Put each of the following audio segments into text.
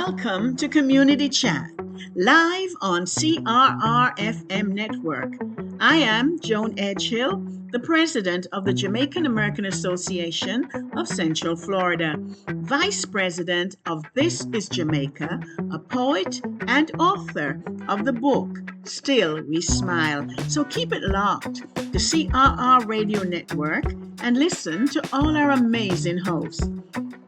Welcome to Community Chat, live on CRRFM Network. I am Joan Edgehill, the president of the Jamaican American Association of Central Florida, vice president of This is Jamaica, a poet and author of the book Still We Smile. So keep it locked to CRR Radio Network and listen to all our amazing hosts.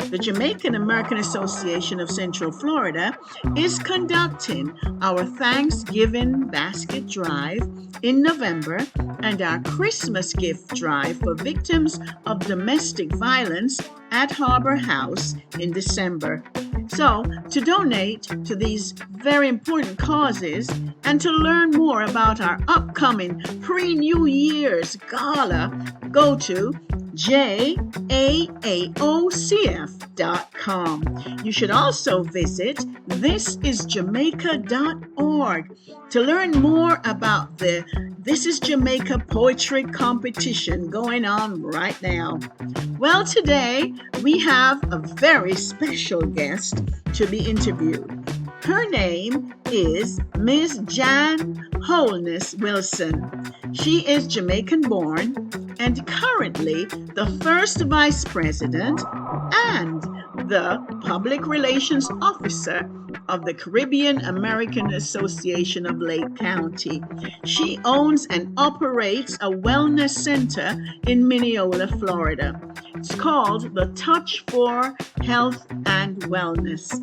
The Jamaican American Association of Central Florida is conducting our Thanksgiving basket drive in November and our Christmas gift drive for victims of domestic violence at Harbor House in December. So, to donate to these very important causes and to learn more about our upcoming pre-New Year's gala, go to jaaocf.com. You should also visit thisisjamaica.org to learn more about the This is Jamaica poetry competition going on right now. Well, today we have a very special guest to be interviewed. Her name is Ms. Jan Holness-Wilson. She is Jamaican born and currently the first vice president and the public relations officer of the Caribbean American Association of Lake County. She owns and operates a wellness center in Mineola, Florida. It's called the Touch for Health and Wellness.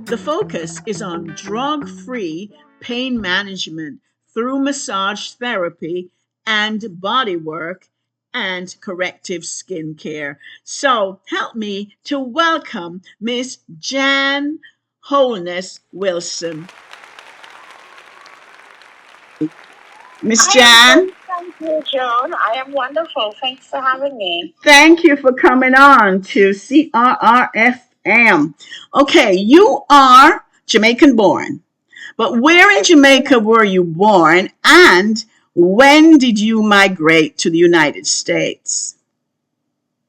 The focus is on drug-free pain management through massage therapy and body work and corrective skincare. So help me to welcome Miss Jan Holness-Wilson. Miss Jan. Thank you, Joan. I am wonderful. Thanks for having me. Thank you for coming on to CRRFM. Okay, you are Jamaican born, but where in Jamaica were you born and when did you migrate to the United States?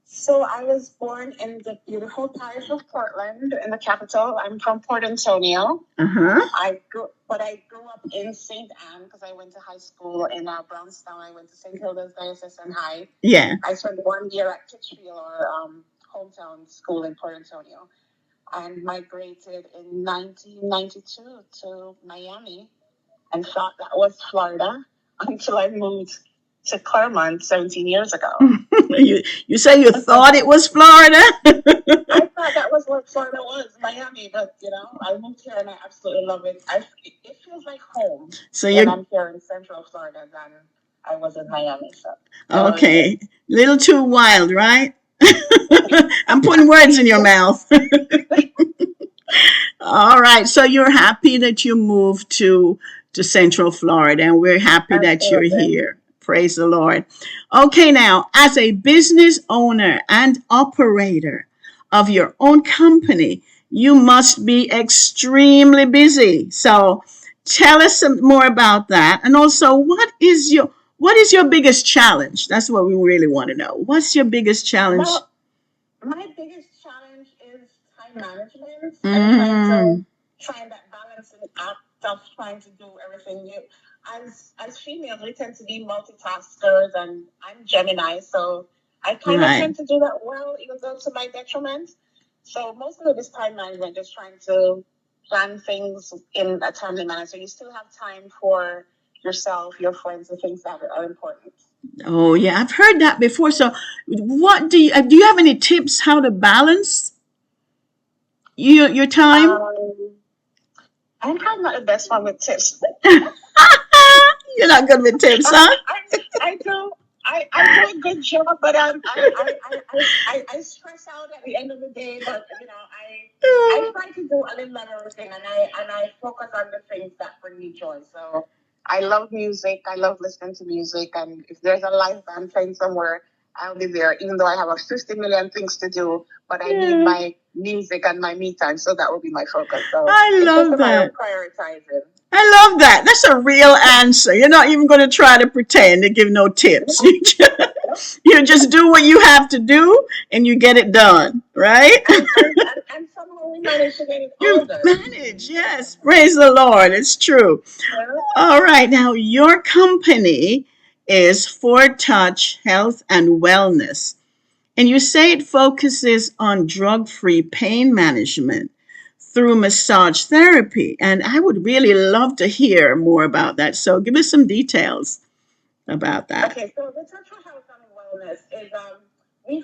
So I was born in the beautiful parish of Portland, in the capital. I'm from Port Antonio. I grew up in St. Anne because I went to high school in Brownstown. I went to St. Hilda's Diocesan High. Yeah. I spent 1 year at Kitchfield, our hometown school in Port Antonio, and migrated in 1992 to Miami and thought that was Florida until I moved to Claremont 17 years ago. You say you thought it was Florida? I thought that was what Florida was, Miami, but I moved here and I absolutely love it. It feels like home when I'm here in Central Florida than I was in Miami. So okay, little too wild, right? I'm putting words in your mouth. All right, so you're happy that you moved to Central Florida, and we're happy that you're here. Praise the Lord. Okay, now, as a business owner and operator of your own company, you must be extremely busy. So tell us some more about that. And also, what is your biggest challenge? That's what we really want to know. What's your biggest challenge? Well, my biggest challenge is time management. And trying that balancing act of trying to do everything new. As females, we tend to be multitaskers, and I'm Gemini, so I kind of tend to do that well, even though to my detriment. So most of it is time management, just trying to plan things in a timely manner, so you still have time for yourself, your friends, and things that are important. Oh yeah, I've heard that before. So, what do you have any tips how to balance your time? I'm not the best one with tips. You're not good with tips, huh? I do a good job, but I stress out at the end of the day. But I try to do a little of everything, and I focus on the things that bring me joy. So I love music. I love listening to music, and if there's a live band playing somewhere, I'll be there, even though I have 50 million things to do, but I need my music and my me time, so that will be my focus. So I love that. Prioritizing. I love that. That's a real answer. You're not even going to try to pretend to give no tips. You just do what you have to do and you get it done, right? And somehow we managed to get it all You done. manage, yes. Praise the Lord. It's true. Yeah. All right. Now, your company is For Touch Health and Wellness. And you say it focuses on drug free pain management through massage therapy. And I would really love to hear more about that. So give us some details about that. Okay, so the Touch for Health and Wellness is we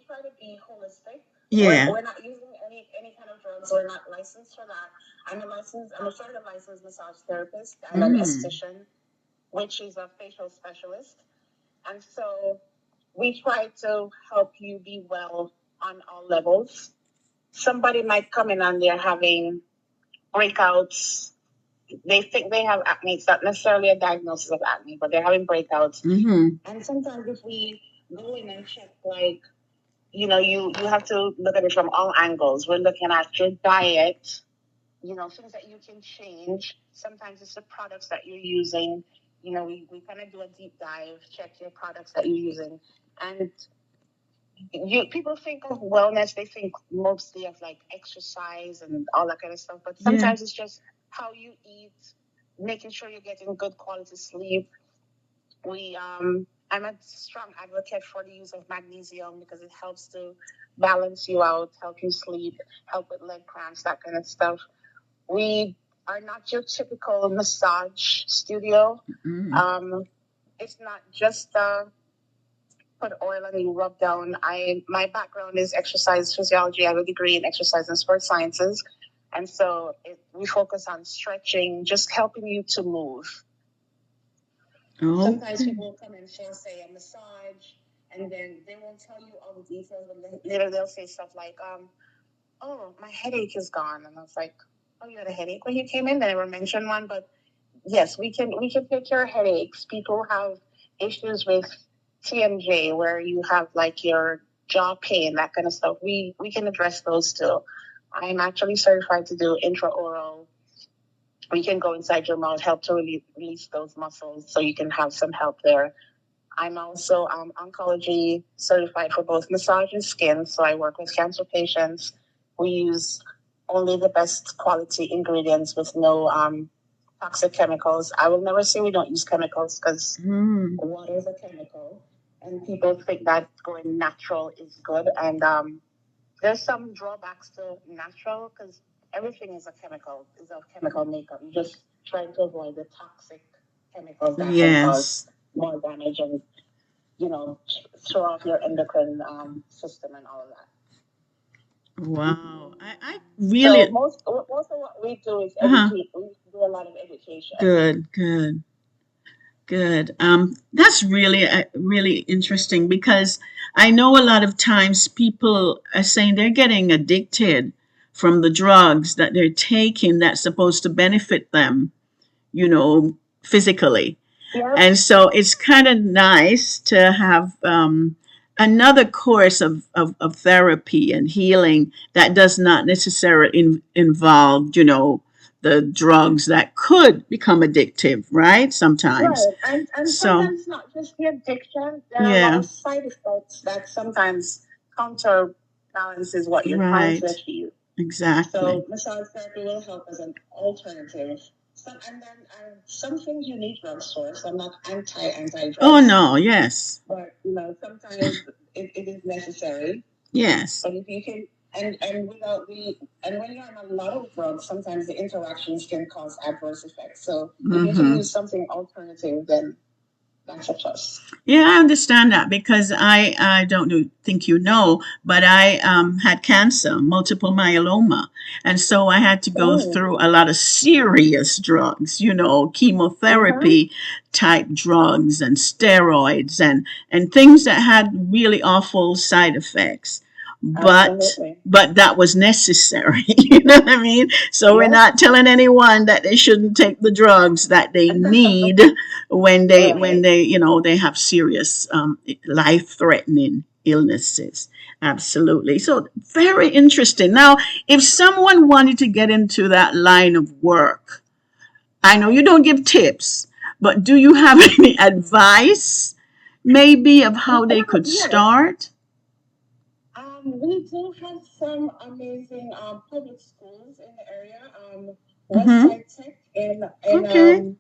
try to be holistic. Yeah. We're not using any kind of drugs. We're not licensed for that. I'm a certified licensed massage therapist. I'm an esthetician, which is a facial specialist. And so we try to help you be well on all levels. Somebody might come in and they're having breakouts. They think they have acne. It's not necessarily a diagnosis of acne, but they're having breakouts. And sometimes if we go in and check, like, you have to look at it from all angles. We're looking at your diet, things that you can change. Sometimes it's the products that you're using. We kind of do a deep dive, check your products that you're using. And people think of wellness, they think mostly of like exercise and all that kind of stuff. But sometimes it's just how you eat, making sure you're getting good quality sleep. I'm a strong advocate for the use of magnesium because it helps to balance you out, help you sleep, help with leg cramps, that kind of stuff. We are not your typical massage studio. It's not just put oil and you rub down. My background is exercise physiology. I have a degree in exercise and sports sciences. And so we focus on stretching, just helping you to move. Oh. Sometimes people will come in for, say, a massage, and then they won't tell you all the details. But later they'll say stuff like, oh, my headache is gone. And I was like, oh, you had a headache when you came in? They never mentioned one. But yes, we can take care of headaches. People have issues with TMJ, where you have like your jaw pain, that kind of stuff. We can address those too. I'm actually certified to do intraoral. We can go inside your mouth, help to release those muscles so you can have some help there. I'm also oncology certified for both massage and skin. So I work with cancer patients. We use only the best quality ingredients with no toxic chemicals. I will never say we don't use chemicals because water is a chemical. And people think that going natural is good. And there's some drawbacks to natural because everything is a chemical makeup. You're just trying to avoid the toxic chemicals that can cause more damage and, throw off your endocrine system and all of that. Wow. I really... So most of what we do is educate. We do a lot of education. Good. That's really interesting because I know a lot of times people are saying they're getting addicted from the drugs that they're taking that's supposed to benefit them, physically. Yeah. And so it's kind of nice to have another course of therapy and healing that does not necessarily involve, the drugs that could become addictive, right? Sometimes. Right. And sometimes it's not just the addiction. There are a lot of side effects that sometimes counterbalances what you're trying to achieve. Exactly. So massage therapy will help as an alternative. Some things you need drugs for. So I'm not anti-drugs. Oh no, yes. But sometimes it is necessary. Yes. But if you can, and when you're on a lot of drugs, sometimes the interactions can cause adverse effects. So if you can use something alternative, then that's a plus. Yeah, I understand that because I don't think but I had cancer, multiple myeloma. And so I had to go through a lot of serious drugs, chemotherapy type drugs and steroids and things that had really awful side effects. But that was necessary. You know what I mean? So we're not telling anyone that they shouldn't take the drugs that they need when they they have serious life-threatening illnesses. Absolutely. So very interesting. Now, if someone wanted to get into that line of work, I know you don't give tips, but do you have any advice? maybe of how they could Yes. start? We do have some amazing public schools in the area. Mm-hmm. Westside Tech in Okay.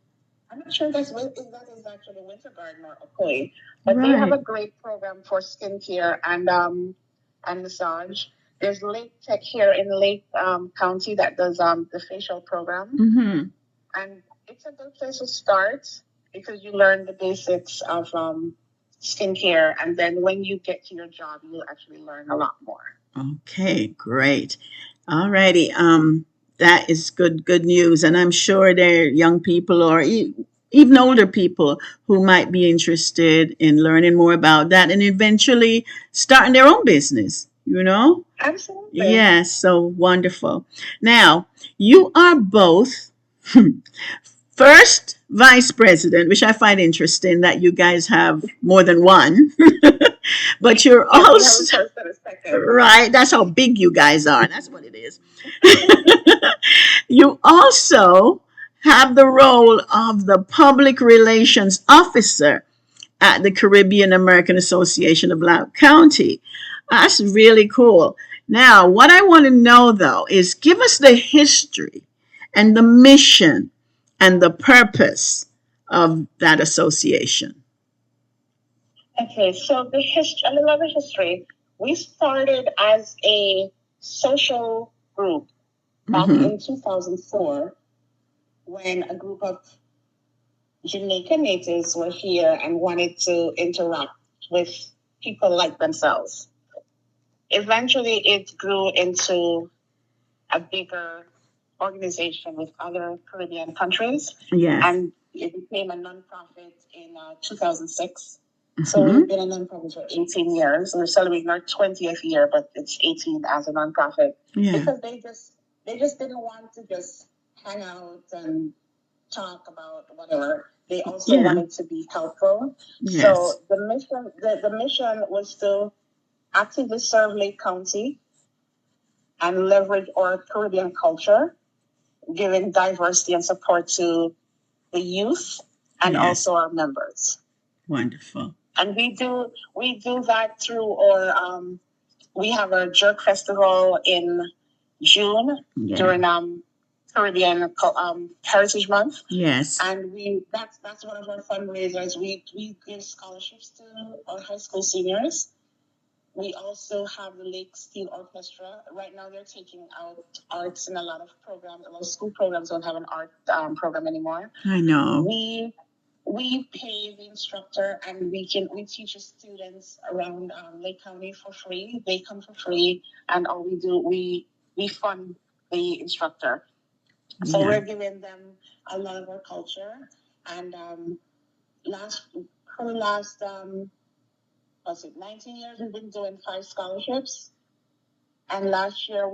I'm not sure if that is actually Winter Garden or Ocoee, but they have Right. a great program for skincare and massage. There's Lake Tech here in Lake County that does the facial program, Mm-hmm. and it's a good place to start because you learn the basics of skincare, and then when you get to your job, you'll actually learn a lot more. Okay, great. All righty. That is good news, and I'm sure there are young people or even older people who might be interested in learning more about that and eventually starting their own business. You know? Absolutely. Yes, so wonderful. Now, you are both first vice president, which I find interesting that you guys have more than one. But you're Yes, we have a also first and a second. right. That's how big you guys are. That's what it is. You also have the role of the public relations officer at the Caribbean American Association of Loudoun County. That's really cool. Now, what I want to know though is give us the history and the mission and the purpose of that association. Okay, so a little of the history. We started as a social group back in 2004 when a group of Jamaican natives were here and wanted to interact with people like themselves. Eventually, it grew into a bigger organization with other Caribbean countries. Yes. And it became a nonprofit in 2006. So we've been a nonprofit for 18 years. We're celebrating our 20th year, but it's 18 as a nonprofit. Yeah. Because they just didn't want to just hang out and talk about whatever. They also wanted to be helpful. Yes. So the mission was to actively serve Lake County and leverage our Caribbean culture, giving diversity and support to the youth and also our members. Wonderful. And we do that through our we have our Jerk Festival in June during Caribbean Heritage Month. Yes. And that's one of our fundraisers. We give scholarships to our high school seniors. We also have the Lake Steel Orchestra. Right now, they're taking out arts in a lot of programs. A lot of school programs don't have an art program anymore. I know. We pay the instructor, and we teach the students around Lake County for free. They come for free, and all we do we fund the instructor. So we're giving them a lot of our culture. And for the last 19 years, we've been doing 5 scholarships. And last year,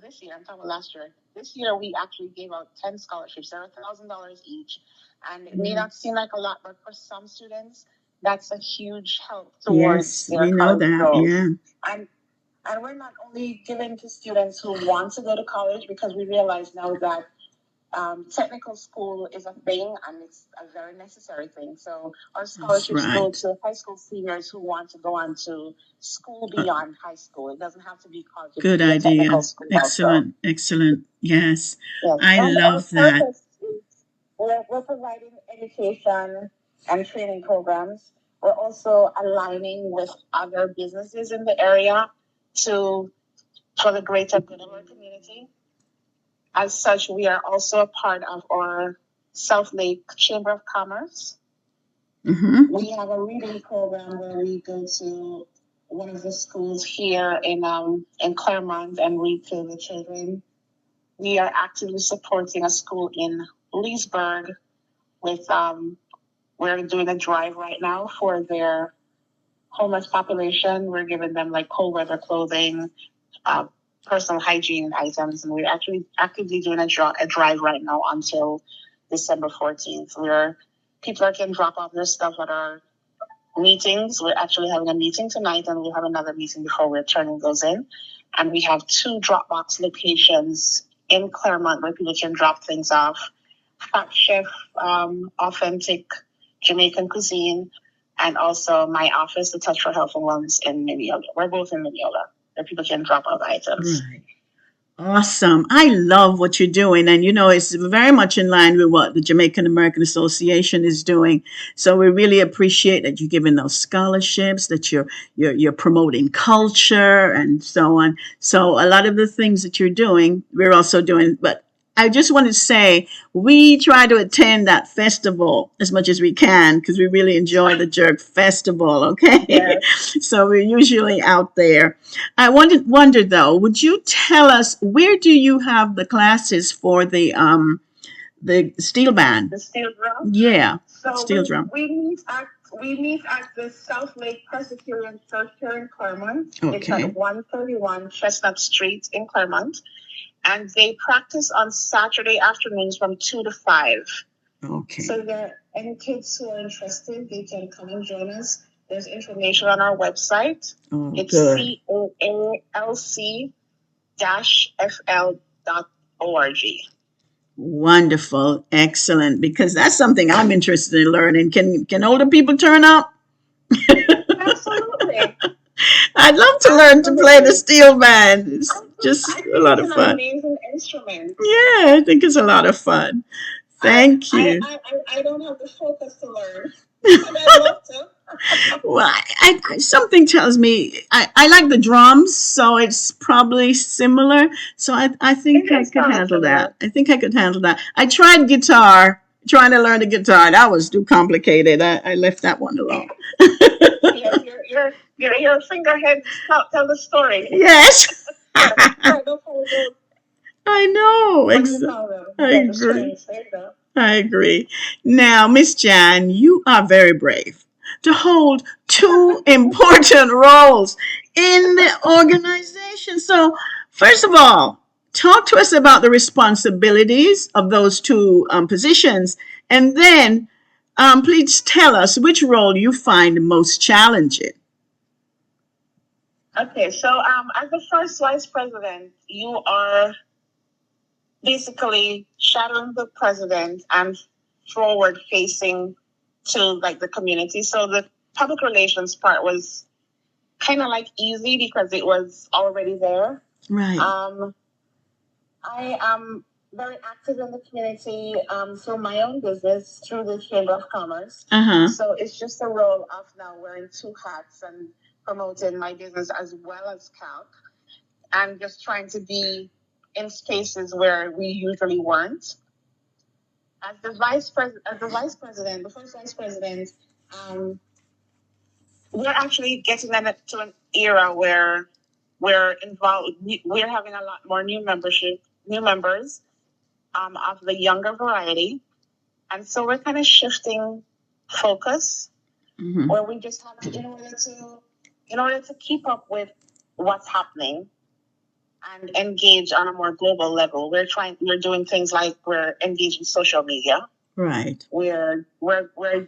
this year, I'm talking about last year. This year, we actually gave out 10 scholarships. They're $1,000 each. And it may not seem like a lot, but for some students, that's a huge help towards their college goals. Yeah. And we're not only giving to students who want to go to college, because we realize now that technical school is a thing, and it's a very necessary thing. So our scholarships go to high school seniors who want to go on to school beyond high school. It doesn't have to be college. Good idea. Excellent. Excellent. Yes. I love that. We're providing education and training programs. We're also aligning with other businesses in the area for the greater good of our community. As such, we are also a part of our South Lake Chamber of Commerce. We have a reading program where we go to one of the schools here in Claremont and read to the children. We are actively supporting a school in Leesburg with we're doing a drive right now for their homeless population. We're giving them like cold weather clothing, personal hygiene items, and we're actually actively doing a drive right now until December 14th, where people can drop off their stuff at our meetings. We're actually having a meeting tonight, and we'll have another meeting before we're turning those in. And we have 2 drop box locations in Claremont where people can drop things off. Fat Chef, authentic Jamaican cuisine. and also my office, the Touch for Health and Wellness in Mineola. We're both in Mineola, where people can drop off items. Right. Awesome. I love what you're doing. And, it's very much in line with what the Jamaican American Association is doing. So we really appreciate that you're giving those scholarships, that you're promoting culture and so on. So a lot of the things that you're doing, we're also doing. But I just want to say we try to attend that festival as much as we can because we really enjoy the Jerk Festival. Okay. Yes. So we're usually out there. I wondered though, would you tell us where do you have the classes for the steel band? The steel drum? Yeah, So steel drum. we meet at the South Lake Presbyterian Church here in Claremont. It's Okay. at 131 Chestnut Street in Claremont. And they practice on Saturday afternoons from 2 to 5. Okay. So there any kids who are interested, they can come and join us. There's information on our website. Oh, It's good. coalc-fl.org. Wonderful, excellent. Because that's something I'm interested in learning. Can older people turn up? Absolutely. I'd love to learn to play the steel band. It's just I think a lot it's of an fun. amazing instrument. Yeah, I think it's a lot of fun. Thank you. I don't have the focus to learn, but I'd love to. Well, something tells me I like the drums, so it's probably similar. So I think It I is could kind of handle similar. that. I think I could handle that. I tried guitar, trying to learn the guitar. That was too complicated. I left that one alone. Yes, your fingerheads tell the story. Yes, Yeah, don't follow those. I know. What do you call them? I Yeah, the agree. strings. There you go. I agree. Now, Miss Jan, you are very brave to hold two important roles in the organization. So, first of all, talk to us about the responsibilities of those two positions. And then, please tell us which role you find most challenging. Okay, so as the first vice president, you are basically shadowing the president and forward facing to like the community. So the public relations part was kind of like easy because it was already there. Right. I am very active in the community through my own business through the Chamber of Commerce. So it's just a role of now wearing two hats and promoting my business as well as CALC and just trying to be in spaces where we usually weren't. As the vice president, the first vice president, we're actually getting to an era where we're involved. We're having a lot more new members of the younger variety, and so we're kind of shifting focus, where we just have to, in order to keep up with what's happening and engage on a more global level. We're doing things like we're engaging social media. Right. We're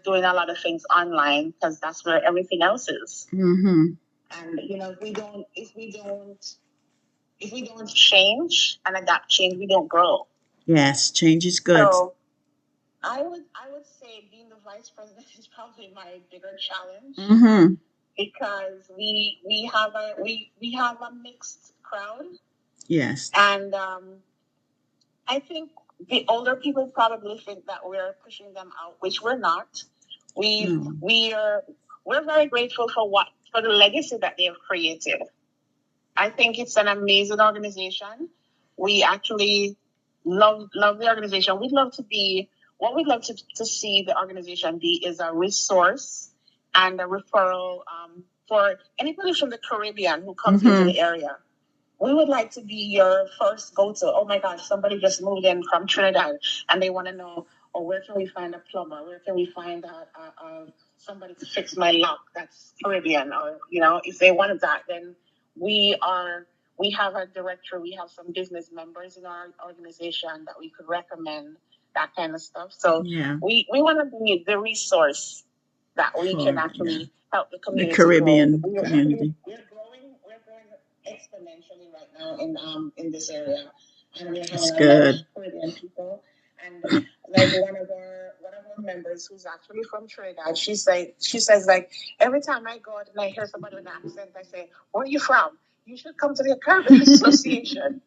doing a lot of things online because that's where everything else is. And if we don't change and adapt change, we don't grow. Yes, change is good. So I would say being the vice president is probably my bigger challenge. Because we have a mixed crowd. Yes. And I think the older people probably think that we're pushing them out, which we're not. We're very grateful for the legacy that they have created. I think it's an amazing organization. We actually love the organization. We'd love to see the organization be is a resource and a referral for anybody from the Caribbean who comes into the area. We would like to be your first go-to. Oh my gosh, somebody just moved in from Trinidad and they want to know, where can we find a plumber? Where can we find somebody to fix my lock that's Caribbean? Or, if they wanted that, then we have a director, we have some business members in our organization that we could recommend, that kind of stuff. So we want to be the resource that we can actually help the community. The Caribbean community. We're growing exponentially right now in this area, and we're having a lot of Caribbean people. And like one one of our members who's actually from Trinidad. She says like every time I go out and I hear somebody with an accent, I say, "Where are you from? You should come to the Caribbean Association."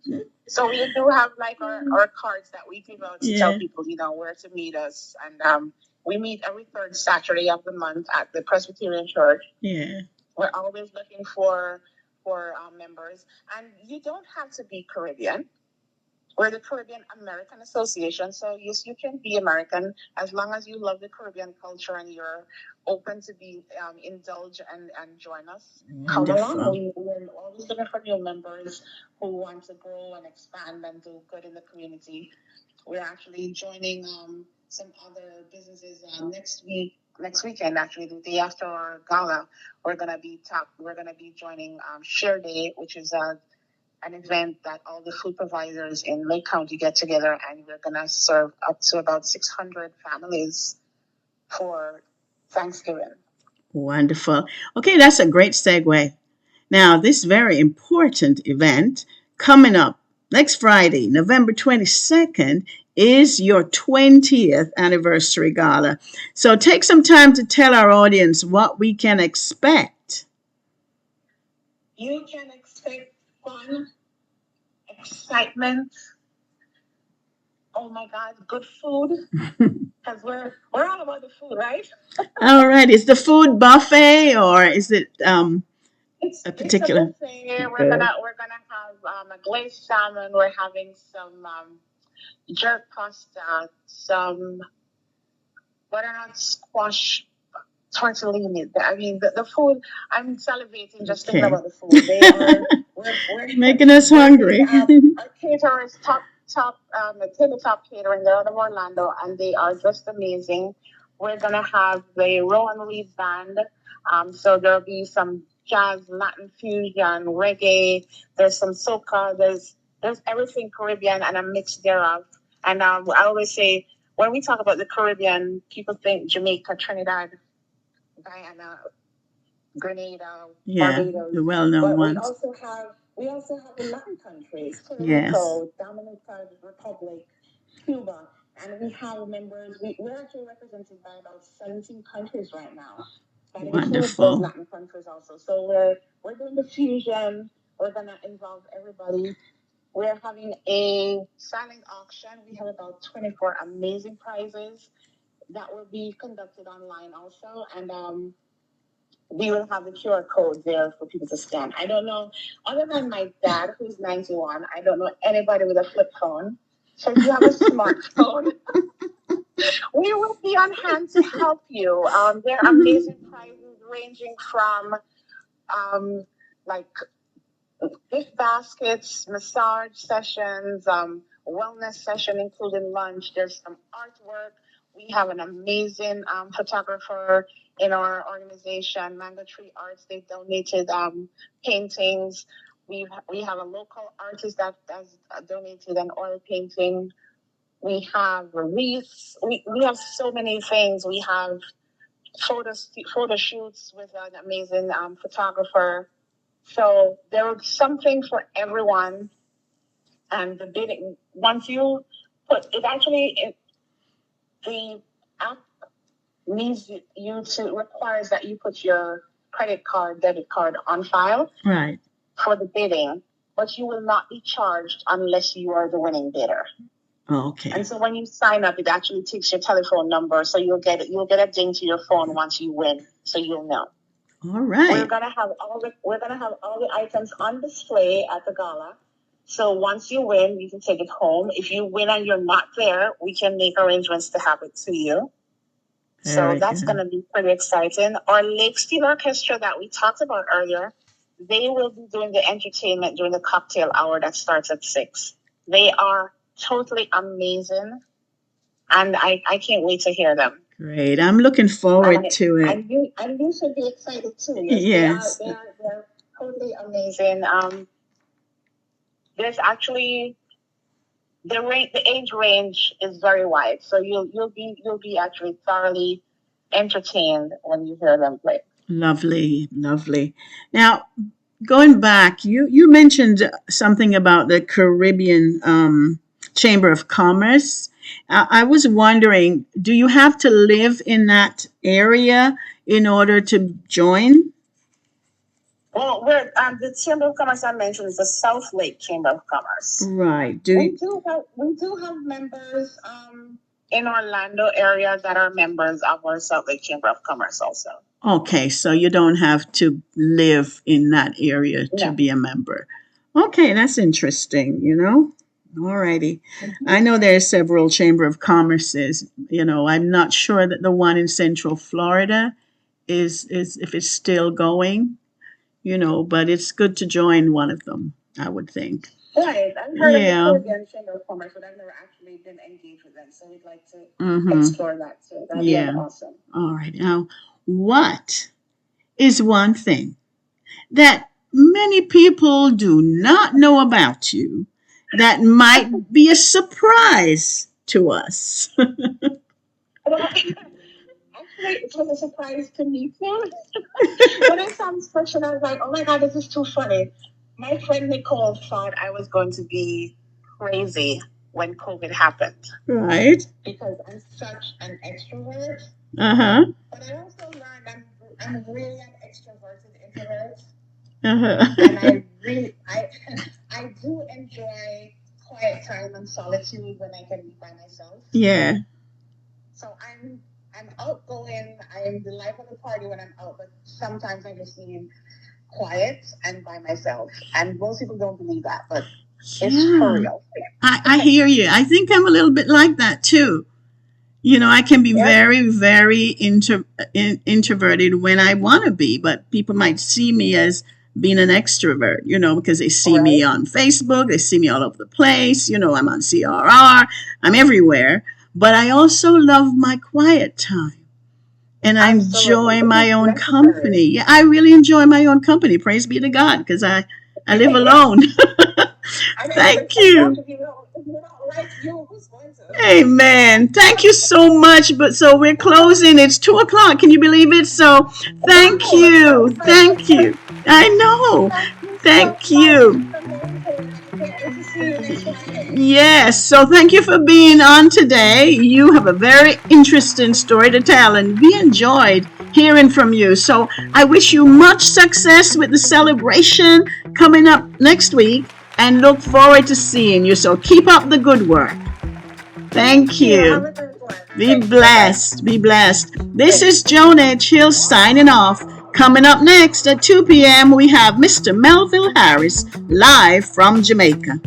So we do have like our cards that we give out to tell people, where to meet us. And we meet every third Saturday of the month at the Presbyterian Church. Yeah. We're always looking for members. And you don't have to be Caribbean. We're the Caribbean American Association. So yes, you can be American as long as you love the Caribbean culture and you're open to be indulge and join us. Come along. We're always looking for new members who want to grow and expand and do good in the community. We're actually joining some other businesses next weekend, actually, the day after our gala. We're gonna be joining Share Day, which is an event that all the food providers in Lake County get together, and we're gonna serve up to about 600 families for Thanksgiving. Wonderful. Okay, that's a great segue. Now, this very important event coming up next Friday, November 22nd, is your 20th anniversary gala. So take some time to tell our audience what we can expect. You can expect fun, excitement. Oh my God, good food. Because we're all about the food, right? All right. Is the food buffet or is it a particular? It's a buffet. We're gonna have a glazed salmon. We're having some jerk pasta, some butternut squash tortellini. I mean, the food. I'm salivating just thinking about the food. We're making us hungry. Our caterers, the tabletop catering. They're out of Orlando, and they are just amazing. We're gonna have the Rowan Reed band. So there'll be some jazz, Latin fusion, reggae. There's some soca. There's everything Caribbean and a mix thereof. And I always say when we talk about the Caribbean, people think Jamaica, Trinidad, Guyana, Grenada, Barbados. The well-known ones. We also have the Latin countries, Puerto Rico, Dominican Republic, Cuba, and we have members. We're actually represented by about 17 countries right now. That includes those Latin countries also. So we're doing the fusion. We're gonna involve everybody. We're having a silent auction. We have about 24 amazing prizes that will be conducted online also, and we will have the QR code there for people to scan. I don't know, other than my dad, who's 91, I don't know anybody with a flip phone. So if you have a smartphone, we will be on hand to help you. There are amazing prizes ranging from like gift baskets, massage sessions, wellness session, including lunch. There's some artwork. We have an amazing photographer in our organization, Mango Tree Arts. They've donated paintings. We have a local artist that has donated an oil painting. We have wreaths. We have so many things. We have photo shoots with an amazing photographer. So there's something for everyone. And the bidding, once you put it, actually, the app needs requires that you put your credit card, debit card on file for the bidding, but you will not be charged unless you are the winning bidder. Okay. And so when you sign up, it actually takes your telephone number, so you'll get a ding to your phone once you win, so you'll know. All right. We're gonna have all the items on display at the gala. So once you win, you can take it home. If you win and you're not there, we can make arrangements to have it to you. So that's going to be pretty exciting. Our Lake Steel Orchestra that we talked about earlier, they will be doing the entertainment during the cocktail hour that starts at 6. They are totally amazing, and I can't wait to hear them. Great. I'm looking forward to it. And you should be excited too. Yes. They're totally amazing. There's actually the age range is very wide, so you'll be actually thoroughly entertained when you hear them play. Lovely. Now, going back, you mentioned something about the Caribbean Chamber of Commerce. I was wondering, do you have to live in that area in order to join? Well, the Chamber of Commerce I mentioned is the South Lake Chamber of Commerce. Right. We do have members in Orlando area that are members of our South Lake Chamber of Commerce also. Okay, so you don't have to live in that area to No. be a member. Okay, that's interesting, you know? All righty. I know there are several Chamber of Commerces. You know, I'm not sure that the one in Central Florida is if it's still going, you know, but it's good to join one of them, I would think. Right. I've heard Yeah. of the Caribbean Chamber of Commerce, but I've never actually been engaged with them. So we'd like to Mm-hmm. explore that too. That'd be Yeah. awesome. All right. Now, what is one thing that many people do not know about you that might be a surprise to us? Well, actually, it was a surprise to me too. When I saw this question, I was like, oh my God, this is too funny. My friend Nicole thought I was going to be crazy when COVID happened Right. because I'm such an extrovert. Uh-huh. But I also learned I'm really an extroverted introvert. Uh-huh. And I do enjoy quiet time and solitude when I can be by myself. Yeah. So I'm outgoing. I am the life of the party when I'm out, but sometimes I just need quiet and by myself. And most people don't believe that, but it's for real. I hear you. I think I'm a little bit like that too. You know, I can be very, very introverted when I want to be, but people might see me as being an extrovert, you know, because they see me on Facebook, they see me all over the place, you know, I'm on CRR, I'm everywhere. But I also love my quiet time. And I enjoy my own company. Yeah, I really enjoy my own company. Praise be to God, because I live alone. Thank you. Amen. Thank you so much. But so we're closing. It's 2:00. Can you believe it? So thank you. Thank you. I know. Thank you. Yes. So thank you for being on today. You have a very interesting story to tell, and we enjoyed hearing from you. So I wish you much success with the celebration coming up next week, and look forward to seeing you. So keep up the good work. Thank you. Be blessed. Be blessed. This is Joan Edgehill signing off. Coming up next at 2 p.m., we have Mr. Melville Harris live from Jamaica.